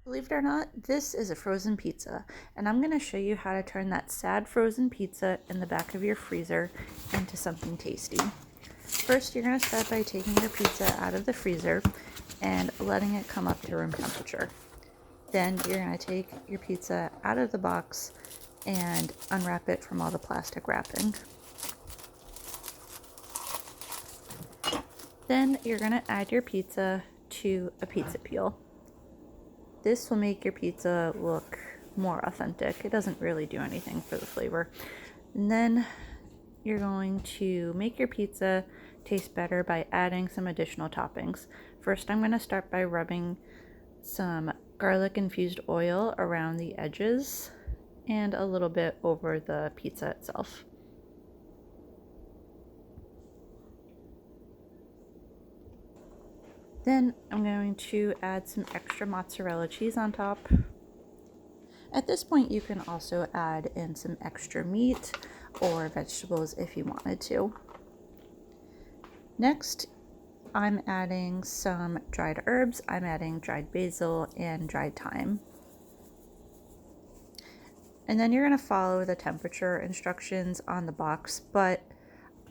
Believe it or not, this is a frozen pizza, and I'm going to show you how to turn that sad frozen pizza in the back of your freezer into something tasty. First, you're going to start by taking your pizza out of the freezer and letting it come up to room temperature. Then you're going to take your pizza out of the box and unwrap it from all the plastic wrapping. Then you're going to add your pizza to a pizza peel. This will make your pizza look more authentic. It doesn't really do anything for the flavor. And then you're going to make your pizza taste better by adding some additional toppings. First, I'm going to start by rubbing some garlic infused oil around the edges and a little bit over the pizza itself. Then I'm going to add some extra mozzarella cheese on top. At this point, you can also add in some extra meat or vegetables if you wanted to. Next, I'm adding some dried herbs. I'm adding dried basil and dried thyme. And then you're going to follow the temperature instructions on the box, but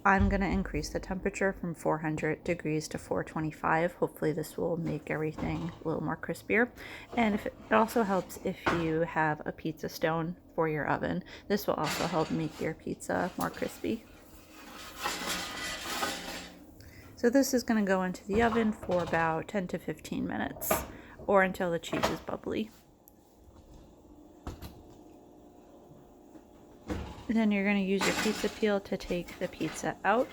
I'm going to increase the temperature from 400 degrees to 425. Hopefully this will make everything a little more crispier. And it also helps if you have a pizza stone for your oven. This will also help make your pizza more crispy. So this is going to go into the oven for about 10 to 15 minutes or until the cheese is bubbly. Then you're going to use your pizza peel to take the pizza out.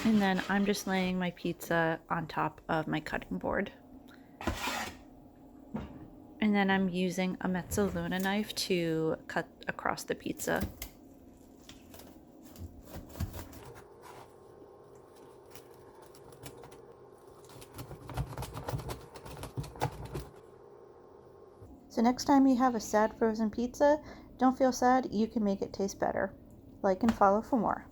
And then I'm just laying my pizza on top of my cutting board. And then I'm using a Mezzaluna knife to cut across the pizza. So next time you have a sad frozen pizza, don't feel sad, you can make it taste better. Like and follow for more.